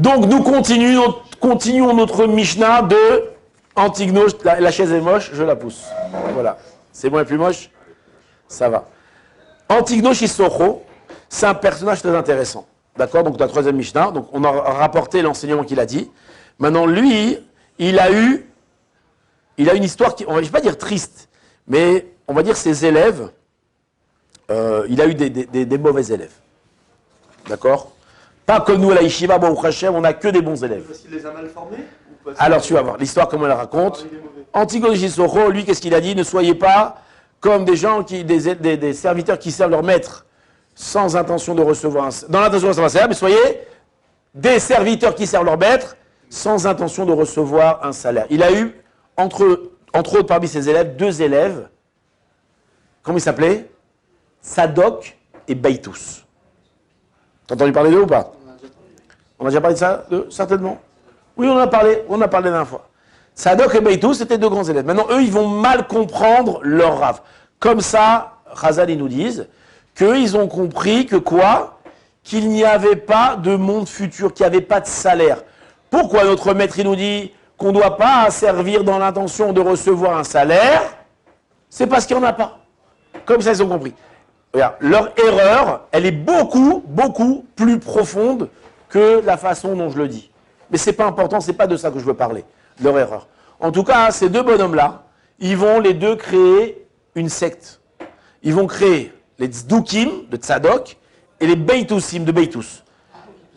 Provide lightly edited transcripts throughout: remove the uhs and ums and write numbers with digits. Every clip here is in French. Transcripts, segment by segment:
Donc nous continuons notre Mishnah de Antignos, la chaise est moche, je la pousse. Voilà. C'est bon et plus moche? Ça va. Antignos Issocho, c'est un personnage très intéressant. D'accord? Donc la troisième Mishnah, donc on a rapporté l'enseignement qu'il a dit. Maintenant lui, il a une histoire qui, je ne vais pas dire triste, mais on va dire ses élèves, il a eu des mauvais élèves. D'accord? Pas comme nous à la Yeshiva, bon, au Hachem, on n'a que des bons élèves. Parce qu'il les a mal formés Alors tu vas voir, l'histoire comment elle raconte. Antignos Issocho, lui, qu'est-ce qu'il a dit? Ne soyez pas comme des gens, des serviteurs qui servent leur maître sans intention de recevoir dans l'intention de recevoir un salaire, mais soyez des serviteurs qui servent leur maître sans intention de recevoir un salaire. Il a eu, entre autres parmi ses élèves, deux élèves, comment ils s'appelaient? Sadok et Beitous. T'as entendu parler d'eux ou pas? On a déjà parlé de ça? Certainement. Oui, on en a parlé la dernière fois. Sadok et Beitous, c'était deux grands élèves. Maintenant, eux, ils vont mal comprendre leur Rav. Comme ça, Chazal, ils nous disent qu'ils ont compris que quoi? Qu'il n'y avait pas de monde futur, qu'il n'y avait pas de salaire. Pourquoi notre maître, il nous dit qu'on ne doit pas servir dans l'intention de recevoir un salaire? C'est parce qu'il n'y en a pas. Comme ça, ils ont compris. Regarde, leur erreur, elle est beaucoup, beaucoup plus profonde que la façon dont je le dis. Mais ce n'est pas important, ce n'est pas de ça que je veux parler, leur erreur. En tout cas, ces deux bonhommes-là, ils vont les deux créer une secte. Ils vont créer les Tzdukim de Tzadok et les Beitousim de Beitous.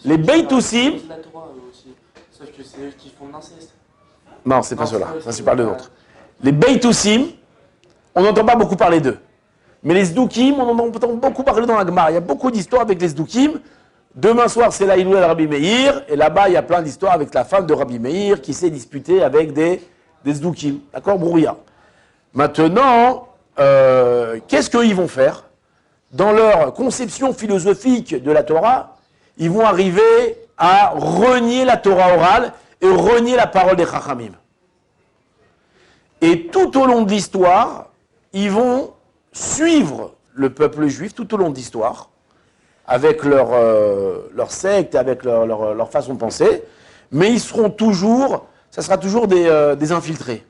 Les Beitousim... Sauf que c'est eux qui font de l'inceste. Non, c'est pas cela, ça je parle de l'autre. Les Beitousim, on n'entend pas beaucoup parler d'eux. Mais les Tzdukim, on en entend beaucoup parler dans la Gemara. Il y a beaucoup d'histoires avec les Tzdukim. Demain soir, c'est la Iloula de Rabbi Meir. Et là-bas, il y a plein d'histoires avec la femme de Rabbi Meir qui s'est disputée avec des Tzdukim. D'accord? Brouillard. Maintenant, qu'est-ce qu'ils vont faire? Dans leur conception philosophique de la Torah, ils vont arriver à renier la Torah orale et renier la parole des Chachamim. Et tout au long de l'histoire, ils vont suivre le peuple juif tout au long de l'histoire, avec leur secte, avec leur façon de penser, mais ils seront toujours, ça sera toujours des infiltrés.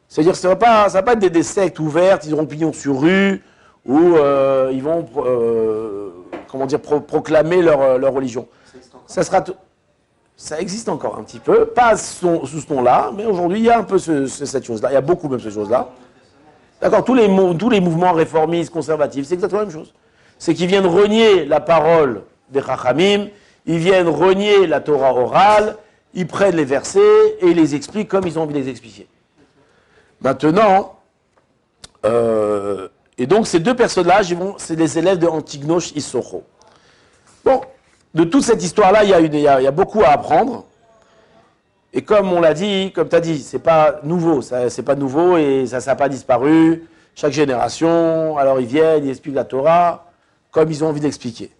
C'est-à-dire que ça va pas être des sectes ouvertes, ils auront pignon sur rue, où ils vont proclamer leur religion. Ça existe encore un petit peu, pas sous ce nom-là, mais aujourd'hui il y a un peu cette chose-là, il y a beaucoup même cette chose-là. D'accord, tous les mouvements réformistes, conservatifs, c'est exactement la même chose. C'est qu'ils viennent renier la parole des Chachamim, ils viennent renier la Torah orale, ils prennent les versets et ils les expliquent comme ils ont envie de les expliquer. Maintenant, et donc ces deux personnages, c'est les élèves de Antignos Issocho. Bon, de toute cette histoire-là, il y a beaucoup à apprendre. Et comme on l'a dit, comme tu as dit, c'est pas nouveau, c'est pas nouveau et ça n'a pas disparu. Chaque génération, alors ils viennent, ils expliquent la Torah comme ils ont envie d'expliquer.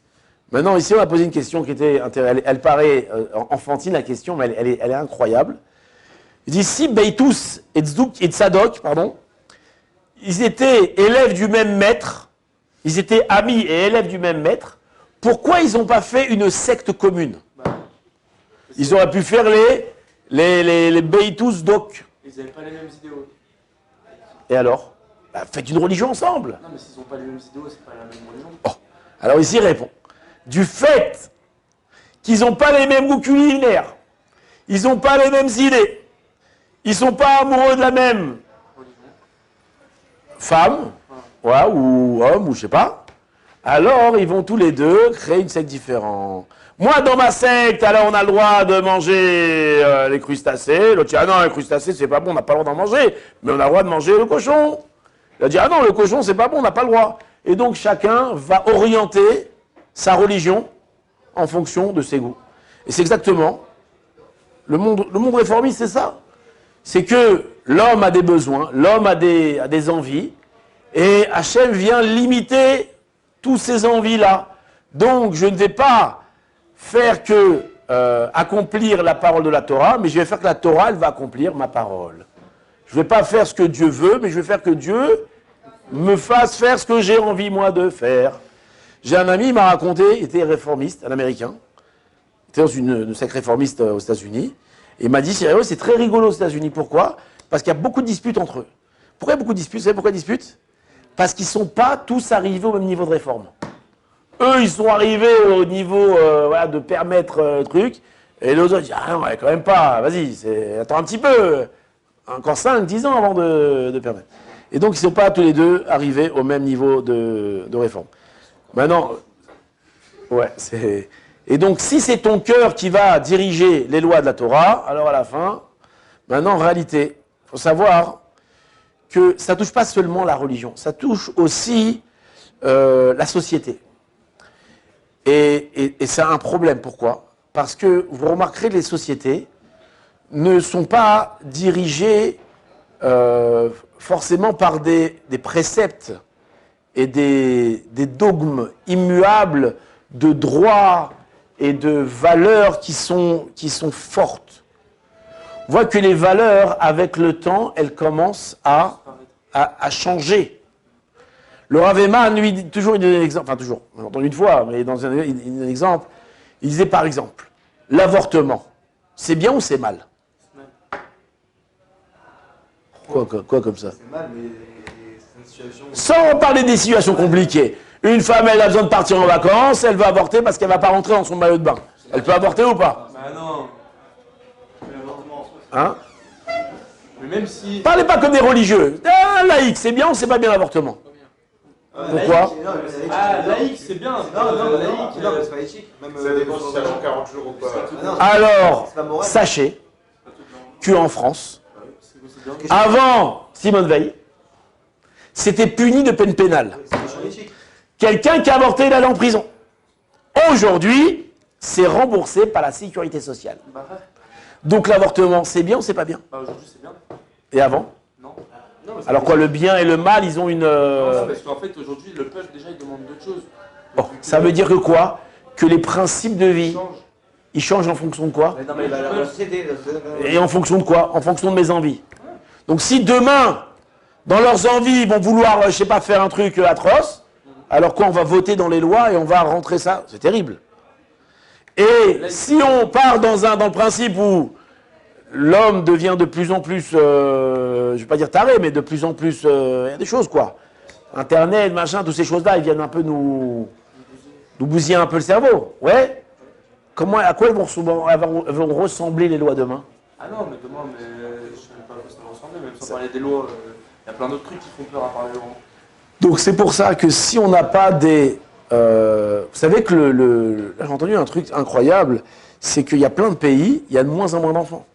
Maintenant, ici, on a posé une question qui était intéressante. Elle paraît enfantine, la question, mais elle est incroyable. Il dit, si Beitous et Tzadok, ils étaient élèves du même maître, ils étaient amis et élèves du même maître, pourquoi ils n'ont pas fait une secte commune? Ils auraient pu faire les Beitous Dok. Ils n'avaient pas les mêmes idéaux. Et alors? Faites une religion ensemble. Non, mais s'ils n'ont pas les mêmes idéaux, c'est pas la même religion. Oh. Alors ici, il répond. Du fait qu'ils n'ont pas les mêmes goûts culinaires, ils n'ont pas les mêmes idées, ils ne sont pas amoureux de la même femme, ouais, ou homme, ou je sais pas, alors ils vont tous les deux créer une secte différente. Moi, dans ma secte, alors on a le droit de manger les crustacés. L'autre dit, ah non, les crustacés, c'est pas bon, on n'a pas le droit d'en manger, mais on a le droit de manger le cochon. Il a dit, ah non, le cochon, c'est pas bon, on n'a pas le droit. Et donc, chacun va orienter sa religion en fonction de ses goûts. Et c'est exactement, le monde réformiste, c'est ça. C'est que l'homme a des besoins, l'homme a des envies, et Hachem vient limiter toutes ces envies-là. Donc, je ne vais pas faire que accomplir la parole de la Torah, mais je vais faire que la Torah, elle va accomplir ma parole. Je ne vais pas faire ce que Dieu veut, mais je vais faire que Dieu me fasse faire ce que j'ai envie, moi, de faire. J'ai un ami, il m'a raconté, il était réformiste, un Américain. était dans une secte réformiste aux États-Unis. Et il m'a dit, c'est très rigolo aux États-Unis. Pourquoi? Parce qu'il y a beaucoup de disputes entre eux. Pourquoi il y a beaucoup de disputes? Vous savez pourquoi ils disputent? Parce qu'ils ne sont pas tous arrivés au même niveau de réforme. Eux, ils sont arrivés au niveau voilà, de permettre le truc. Et les autres disent, ah non, quand même pas, vas-y, attends un petit peu. Encore 5, 10 ans avant de permettre. Et donc, ils ne sont pas tous les deux arrivés au même niveau de réforme. Maintenant, ouais, c'est... Et donc, si c'est ton cœur qui va diriger les lois de la Torah, alors à la fin, maintenant, en réalité, il faut savoir que ça ne touche pas seulement la religion, ça touche aussi la société. Et c'est un problème. Pourquoi? Parce que vous remarquerez que les sociétés ne sont pas dirigées forcément par des préceptes et des dogmes immuables de droits et de valeurs qui sont fortes. On voit que les valeurs, avec le temps, elles commencent à changer. Le Rav Eman, lui, toujours, il donnait l'exemple, enfin toujours, j'ai entendu une fois, mais dans un exemple, il disait par exemple, l'avortement, c'est bien ou c'est mal? Quoi comme ça? C'est mal, mais c'est une situation... Sans parler des situations compliquées. Une femme, elle a besoin de partir en vacances, elle va avorter parce qu'elle ne va pas rentrer dans son maillot de bain. Elle peut avorter ou pas? Bah non. Mais l'avortement en soi, c'est... Hein? Mais même si... Parlez pas comme des religieux. Ah, laïque, c'est bien ou c'est pas bien l'avortement? Pourquoi? Ah, laïque, c'est bien. Laïque, c'est pas éthique. Ça dépend si ça prend 40 jours ou pas. Alors, sachez qu'en France, avant Simone Veil, c'était puni de peine pénale. Quelqu'un qui a avorté, il allait en prison. Aujourd'hui, c'est remboursé par la sécurité sociale. Bah ouais. Donc l'avortement, c'est bien ou c'est pas bien? Bah aujourd'hui, c'est bien. Et avant? Non. Alors quoi, le bien et le mal, ils ont une... Non, parce qu'en fait, aujourd'hui, le peuple, déjà, il demande d'autres choses. Bon, ça veut dire que quoi? Que les principes de vie, ils changent en fonction de quoi? Non, mais la société... Et en fonction de quoi? En fonction de mes envies. Donc si demain, dans leurs envies, ils vont vouloir, je sais pas, faire un truc atroce, alors quoi, on va voter dans les lois et on va rentrer ça? C'est terrible. Et si on part dans le principe où l'homme devient de plus en plus, je ne vais pas dire taré, mais de plus en plus, il y a des choses quoi. Internet, machin, toutes ces choses-là, ils viennent un peu nous bousiller un peu le cerveau. Ouais. À quoi elles vont ressembler les lois demain? Ah non, mais demain, je ne sais même pas à quoi ça va ressembler, même sans parler des lois, il y a plein d'autres trucs qui font peur à part les lois. Donc c'est pour ça que si on n'a pas des... vous savez que j'ai entendu un truc incroyable, c'est qu'il y a plein de pays, il y a de moins en moins d'enfants.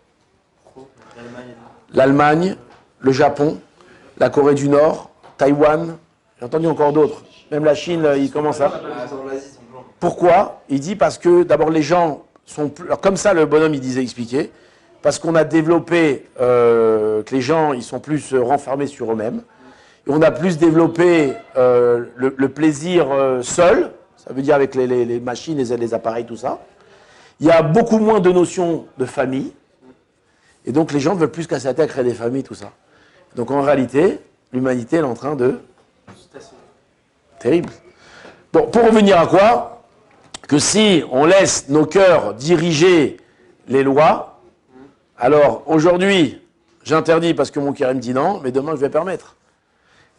L'Allemagne, le Japon, la Corée du Nord, Taïwan, j'ai entendu encore d'autres. Même la Chine, ils commencent à... Pourquoi? Il dit parce que d'abord les gens sont plus... Alors, comme ça le bonhomme il disait expliquer, parce qu'on a développé que les gens ils sont plus renfermés sur eux-mêmes. Et on a plus développé le plaisir seul, ça veut dire avec les machines, les appareils, tout ça. Il y a beaucoup moins de notions de famille. Et donc les gens ne veulent plus casser la tête à créer des familles, tout ça. Donc en réalité, l'humanité elle est en train de... Terrible. Donc pour revenir à quoi? Que si on laisse nos cœurs diriger les lois, alors aujourd'hui, j'interdis parce que mon cœur me dit non, mais demain je vais permettre.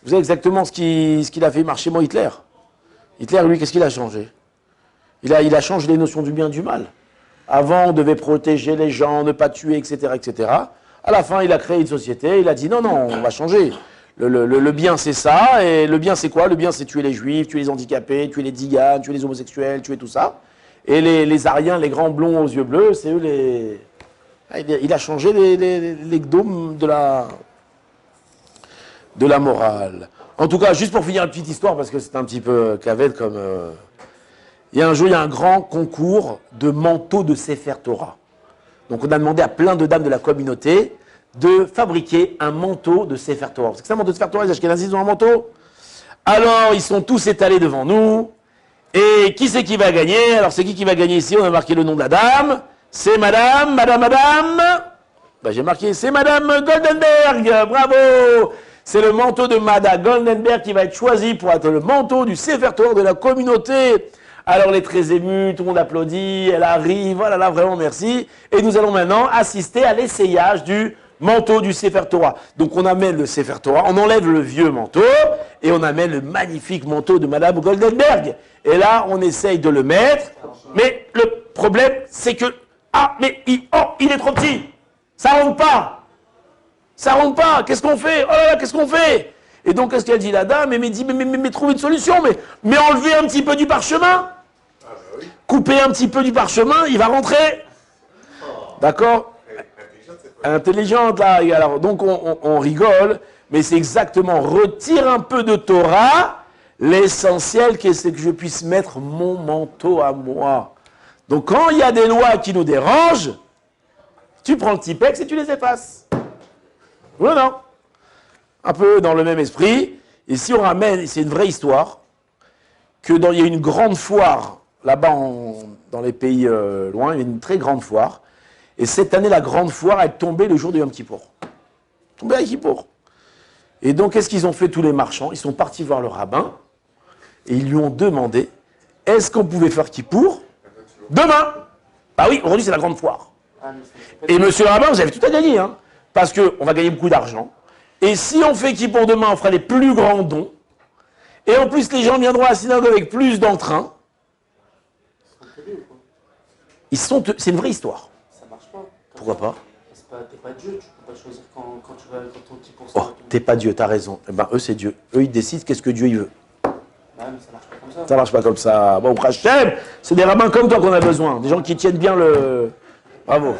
Vous savez exactement ce qu'il a fait marcher, moi, Hitler. Hitler, lui, qu'est-ce qu'il a changé? Il a changé les notions du bien et du mal. Avant, on devait protéger les gens, ne pas tuer, etc., etc. À la fin, il a créé une société, il a dit non, on va changer. Le bien, c'est ça, et le bien, c'est quoi? Le bien, c'est tuer les juifs, tuer les handicapés, tuer les tziganes, tuer les homosexuels, tuer tout ça. Et les Aryens, les grands blonds aux yeux bleus, c'est eux les... Il a changé les dômes de la morale. En tout cas, juste pour finir une petite histoire, parce que c'est un petit peu cavette comme... Il y a un jour, il y a un grand concours de manteaux de Sefer Torah. Donc on a demandé à plein de dames de la communauté de fabriquer un manteau de Sefer Torah. Parce que c'est un manteau de Sefer Torah, les Ashkénazis ont un manteau. Alors, ils sont tous étalés devant nous. Et qui c'est qui va gagner? Alors, c'est qui va gagner ici? On a marqué le nom de la dame. C'est madame. Ben, j'ai marqué, c'est madame Goldenberg. Bravo! C'est le manteau de Madame Goldenberg qui va être choisi pour être le manteau du Sefer Torah de la communauté. Alors, elle est très émue, tout le monde applaudit, elle arrive, voilà, là, vraiment, merci. Et nous allons maintenant assister à l'essayage du manteau du Sefer Torah. Donc, on amène le Sefer Torah, on enlève le vieux manteau, et on amène le magnifique manteau de Madame Goldenberg. Et là, on essaye de le mettre, mais le problème, c'est que, il est trop petit. Ça rentre pas. Ça rentre pas. Qu'est-ce qu'on fait? Oh là là, qu'est-ce qu'on fait? Et donc, qu'est-ce qu'elle dit la dame? Elle me dit, mais trouve une solution, mais enlevez un petit peu du parchemin. Couper un petit peu du parchemin, il va rentrer. D'accord? Intelligente, là. Et alors, donc, on rigole, mais c'est exactement, retire un peu de Torah, l'essentiel, c'est que je puisse mettre mon manteau à moi. Donc, quand il y a des lois qui nous dérangent, tu prends le Tipex et tu les effaces. Oui ou non? Un peu dans le même esprit. Et si on ramène, c'est une vraie histoire, il y a une grande foire, là-bas dans les pays loin, il y a une très grande foire. Et cette année, la grande foire est tombée le jour de Yom Kippour. Tombée à Yom Kippour. Et donc, qu'est-ce qu'ils ont fait tous les marchands? Ils sont partis voir le rabbin et ils lui ont demandé, est-ce qu'on pouvait faire Kippour demain? Bah oui, aujourd'hui c'est la grande foire. Et monsieur le rabbin, vous avez tout à gagner, hein, parce qu'on va gagner beaucoup d'argent. Et si on fait Kippour demain, on fera les plus grands dons. Et en plus, les gens viendront à la synagogue avec plus d'entrain. C'est une vraie histoire. Ça marche pas. Pourquoi pas? T'es pas Dieu, tu peux pas choisir quand tu vas quand ton petit Oh, pourcentage. t'es pas Dieu, t'as raison. Eh ben, eux, c'est Dieu. Eux, ils décident qu'est-ce que Dieu il veut. Mais ça marche pas comme ça. Ça marche pas comme ça. Bon, Hachem, c'est des rabbins comme toi qu'on a besoin. Des gens qui tiennent bien le... Bravo.